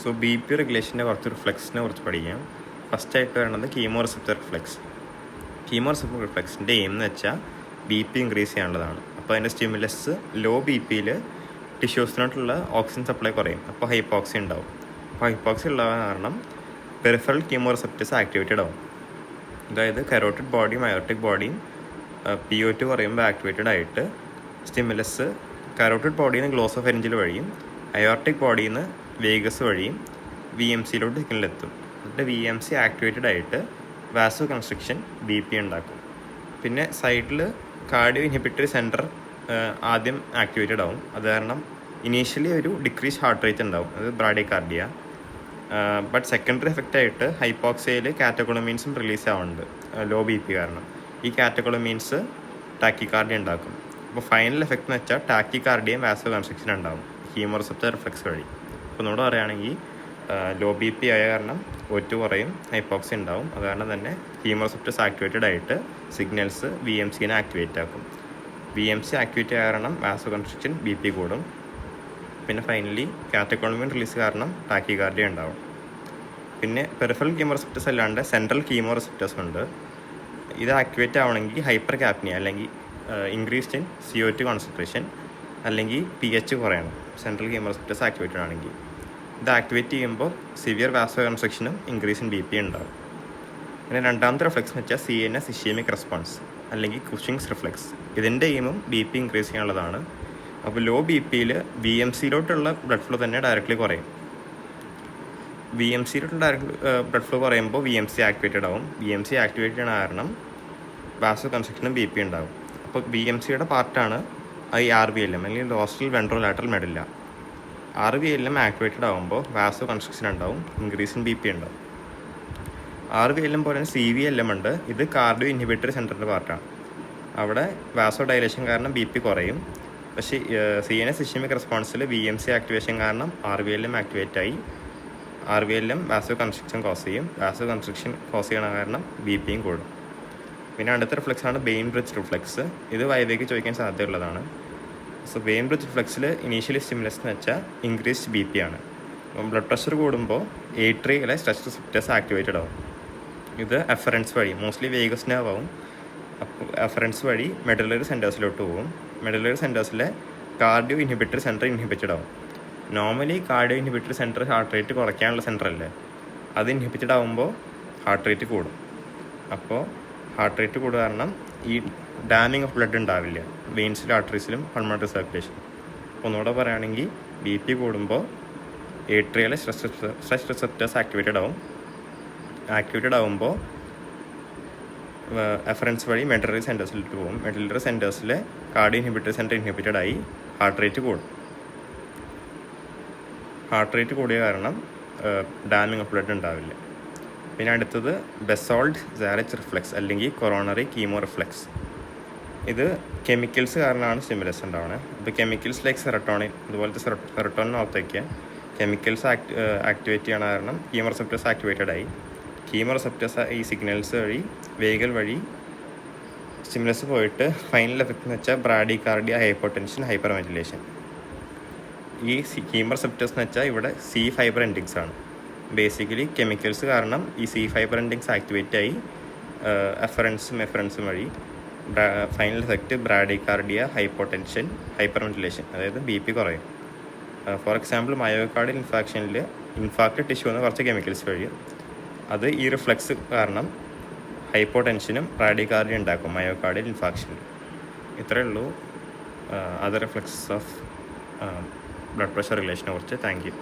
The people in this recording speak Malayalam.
സോ ബി പി റെഗുലേഷൻ്റെ കുറച്ച് റിഫ്ലെക്സിനെ കുറിച്ച് പഠിക്കാം. ഫസ്റ്റായിട്ട് വരുന്നത് chemoreceptor reflex. Chemoreceptor റിഫ്ലെക്സിൻ്റെ എയിം എന്ന് വെച്ചാൽ ബി പി ഇൻക്രീസ് ചെയ്യാനുള്ളതാണ്. അപ്പോൾ അതിൻ്റെ സ്റ്റിമുലസ് ലോ ബി പിയിൽ ടിഷ്യൂസിനോട്ടുള്ള ഓക്സിജൻ സപ്ലൈ കുറയും, അപ്പോൾ ഹൈപ്പോക്സി ഉണ്ടാവും. അപ്പോൾ ഹൈപ്പോക്സി ഉള്ള കാരണം പെരിഫറൽ കീമോ റിസപ്റ്റേഴ്സ് ആക്ടിവേറ്റഡ് ആവും. അതായത് കരോട്ടിഡ് ബോഡിയും അയോർട്ടിക് ബോഡിയും PO2 പറയുമ്പോൾ ആക്ടിവേറ്റഡ് ആയിട്ട് സ്റ്റിമുലസ് കരോട്ടിഡ് ബോഡിയിൽ നിന്ന് ഗ്ലോസോഫെരിഞ്ചിൽ വഴിയും അയോർട്ടിക് ബോഡിയിൽ നിന്ന് വേഗസ് വഴിയും VMCയിലോട്ട് സിഗ്നലെത്തും. എന്നിട്ട് VMC ആക്ടിവേറ്റഡ് ആയിട്ട് വാസോ കൺസ്ട്രിക്ഷൻ BP ഉണ്ടാക്കും. പിന്നെ സൈഡിൽ കാർഡിയോ ഇൻഹിബിറ്ററി സെൻറ്റർ ആദ്യം ആക്ടിവേറ്റഡ് ആവും. അത് കാരണം ഇനീഷ്യലി ഒരു ഡിക്രീസ് ഹാർട്ട് റേറ്റ് ഉണ്ടാവും, അത് ബ്രാഡികാർഡിയ. ബട്ട് സെക്കൻഡറി എഫക്റ്റ് ആയിട്ട് ഹൈപ്പോക്സിയയിൽ കാറ്റഗോളമീൻസും റിലീസ് ആവുന്നുണ്ട് ലോ BP കാരണം. ഈ കാറ്റഗോളമീൻസ് ടാക്കിക്കാർഡിയ ഉണ്ടാക്കും. അപ്പോൾ ഫൈനൽ എഫക്റ്റ് എന്ന് വെച്ചാൽ ടാക്കിക്കാർഡിയയും വാസോ കൺസ്ട്രിക്ഷൻ ഉണ്ടാവും കീമോ റിസപ്റ്റർ റിഫ്ലെക്സ് വഴി. അപ്പോൾ നമ്മൾ പറയുകയാണെങ്കിൽ ലോ BP ആയ കാരണം O2 കുറയും, ഹൈപ്പോക്സി ഉണ്ടാവും. അത് കാരണം തന്നെ കീമോ റിസപ്റ്റേഴ്സ് ആക്ടിവേറ്റഡ് ആയിട്ട് സിഗ്നൽസ് VMCനെ ആക്ടിവേറ്റ് ആക്കും. VMC ആക്ടിവേറ്റ് ആയ കാരണം വാസോ കൺസ്ട്രിക്ഷൻ BP കൂടും. പിന്നെ ഫൈനലി കാറ്റഗോളമീൻ റിലീസ് കാരണം ടാക്കിക്കാർഡിയ ഉണ്ടാവും. പിന്നെ പെരിഫറൽ കീമോ റിസപ്റ്റേഴ്സ് അല്ലാണ്ട് സെൻട്രൽ കീമോ റിസപ്റ്റേഴ്സ് ഉണ്ട്. ഇത് ആക്ടിവേറ്റ് ആവണമെങ്കിൽ ഹൈപ്പർ കാപ്നിയ അല്ലെങ്കിൽ ഇൻക്രീസ്ഡ് ഇൻ CO2 കോൺസെൻട്രേഷൻ അല്ലെങ്കിൽ pH കുറയണം സെൻട്രൽ കീമോ റിസപ്റ്റേഴ്സ് ആക്ടിവേറ്റഡ് ആണെങ്കിൽ. ഇത് ആക്ടിവേറ്റ് ചെയ്യുമ്പോൾ സിവിയർ വാസോ കൺസ്ട്രക്ഷനും ഇൻക്രീസ് ഇൻ BP ഉണ്ടാവും. പിന്നെ രണ്ടാമത്തെ റിഫ്ലെക്സ് എന്ന് വെച്ചാൽ CNS ഇഷ്യേമിക് റെസ്പോൺസ് അല്ലെങ്കിൽ കുഷിങ്സ് റിഫ്ലെക്സ്. ഇതിൻ്റെ എയിമും BP ഇൻക്രീസ് ചെയ്യാനുള്ളതാണ്. അപ്പോൾ ലോ BPയിൽ VMCയിലോട്ടുള്ള ബ്ലഡ് ഫ്ലോ തന്നെ ഡയറക്റ്റ്ലി കുറയും. VMCയിലോട്ടുള്ള ഡയറക്റ്റ് ബ്ലഡ് ഫ്ലോ കുറയുമ്പോൾ VMC ആക്ടിവേറ്റഡ് ആവും. VMC ആക്ടിവേറ്റ് ചെയ്യണ കാരണം വാസോ കൺസ്ട്രക്ഷനും BP ഉണ്ടാവും. അപ്പോൾ VMCയുടെ പാർട്ടാണ് ഈ RVLM അല്ലെങ്കിൽ റോസ്റ്റൽ വെൻട്രോലാറ്ററൽ മെഡില്ല. RVLM ആക്ടിവേറ്റഡ് ആകുമ്പോൾ വാസോ കൺസ്ട്രക്ഷൻ ഉണ്ടാവും, ഇൻക്രീസ് ഇൻ BP ഉണ്ടാവും. RVLM പോലെ തന്നെ CVLM ഉണ്ട്. ഇത് കാർഡിയോ ഇൻഹിബിറ്ററി സെൻറ്ററിൻ്റെ പാർട്ടാണ്. അവിടെ വാസോ ഡയലേഷൻ കാരണം BP കുറയും. പക്ഷേ CNS ഇഷ്യേമിക് റെസ്പോൺസിൽ VMC ആക്ടിവേഷൻ കാരണം RVLM ആക്ടിവേറ്റ് ആയി. RVLM വാസോ കൺസ്ട്രക്ഷൻ കോസ് ചെയ്യും. വാസോ കൺസ്ട്രക്ഷൻ കോസ് ചെയ്യണ കാരണം BPയും കൂടും. പിന്നെ അടുത്ത റിഫ്ലെക്സാണ് വെയിൻ ബ്രിഡ്ജ് റിഫ്ലെക്സ്. ഇത് വൈവേക്ക് ചോദിക്കാൻ സാധ്യതയുള്ളതാണ്. സോ വെയിൻ ബ്രിഡ്ജ് റിഫ്ലെക്സിൽ ഇനീഷ്യലി സ്റ്റിമുലസ് എന്ന് വെച്ചാൽ ഇൻക്രീസ്ഡ് BP ആണ്. അപ്പം ബ്ലഡ് പ്രഷർ കൂടുമ്പോൾ ഏട്രിയയിലെ സ്ട്രെസ് റിസപ്റ്റേഴ്സ് ആക്ടിവേറ്റഡ് ആവും. ഇത് എഫറൻസ് വഴി മോസ്റ്റ്ലി വേഗസ് നെർവ് ആവും. അപ്പോൾ എഫറൻസ് വഴി മെഡുലറി സെൻറ്റേഴ്സിലോട്ട് പോകും. മെഡുലറി സെൻറ്റേഴ്സിലെ കാർഡിയോ ഇൻഹിബിറ്ററി സെൻറ്റർ ഇൻഹിബിറ്റഡ് ആവും. Normally cardio inhibitory center heart rate കുറയ്ക്കാനുള്ള സെൻറ്റർ അല്ലേ, അത് ഇൻഹിബിറ്റഡ് ആകുമ്പോൾ ഹാർട്ട് റേറ്റ് കൂടും. അപ്പോൾ ഹാർട്ട് റേറ്റ് കൂടുക കാരണം ഈ ഡാമിങ് ഓഫ് ബ്ലഡ് ഉണ്ടാവില്ല വെയിൻസിലും ആർട്ടറീസിലും പൾമണറി സർക്കുലേഷൻ. ഒന്നുകൂടെ പറയുകയാണെങ്കിൽ BP കൂടുമ്പോൾ ഏട്രിയയിലെ സ്ട്രെസ് റിസപ്റ്റേഴ്സ് ആക്ടിവേറ്റഡ് ആവും. ആക്ടിവേറ്റഡ് ആകുമ്പോൾ എഫറൻസ് വഴി മെഡുലറി സെൻറ്റേഴ്സിലോട്ട് പോകും. മെഡുലറി സെൻറ്റേഴ്സിലെ കാർഡിയോ ഇൻഹിബിറ്ററി സെൻറ്റർ ഇൻഹിബിറ്റഡ് ആയി ഹാർട്ട് റേറ്റ് കൂടും. ഹാർട്ട് റേറ്റ് കൂടിയ കാരണം ഡാമിങ് ഓഫ് ബ്ലഡ് ഉണ്ടാവില്ല. പിന്നെ അടുത്തത് ബെസോൾട്ട് സാരച്ച് റിഫ്ലെക്സ് അല്ലെങ്കിൽ കൊറോണറി കീമോ റിഫ്ലെക്സ്. ഇത് കെമിക്കൽസ് കാരണമാണ് സ്റ്റിമുലസ് ഉണ്ടാവുന്നത്. ഇപ്പോൾ കെമിക്കൽസ് ലൈക്ക് സെറട്ടോണിൻ അതുപോലത്തെ സെറട്ടോണിൻ ഓർത്തേക്ക് കെമിക്കൽസ് ആക്ടിവേറ്റ് ചെയ്യണ കാരണം കീമോ റിസപ്റ്റേഴ്സ് ആക്ടിവേറ്റഡ് ആയി. കീമോ റിസപ്റ്റേഴ്സ് ഈ സിഗ്നൽസ് വഴി വേഗൽ വഴി സ്റ്റിമുലസ് പോയിട്ട് ഫൈനൽ എഫക്റ്റ് എന്ന് വെച്ചാൽ ബ്രാഡികാർഡിയ, ഹൈപ്പോടെൻഷൻ, ഹൈപ്പർ വെന്റിലേഷൻ. ഈ കീമോ റിസപ്റ്റേഴ്സ് എന്ന് വെച്ചാൽ ഇവിടെ C ഫൈബർ എൻഡിങ്സ് ആണ്. ബേസിക്കലി കെമിക്കൽസ് കാരണം ഈ C ഫൈബർ എൻഡിങ്സ് ആക്ടിവേറ്റ് ആയി എഫറൻസും വഴി final effect bradycardia, hypotension, hyperventilation, അതായത് BP കുറയും. ഫോർ എക്സാമ്പിൾ മയോകാർഡിയൽ ഇൻഫാക്ഷനിൽ ഇൻഫാക്റ്റ് ടിഷ്യൂ എന്ന കുറച്ച് കെമിക്കൽസ് വഴി അത് ഈ റിഫ്ലെക്സ് കാരണം ഹൈപ്പോടെൻഷനും ബ്രാഡികാർഡിയ ഉണ്ടാക്കും മയോകാർഡിയൽ ഇൻഫാക്ഷനിൽ. ഇത്രയേ ഉള്ളൂ other reflexes of blood pressure റിലേഷനെ കുറിച്ച്. Thank U.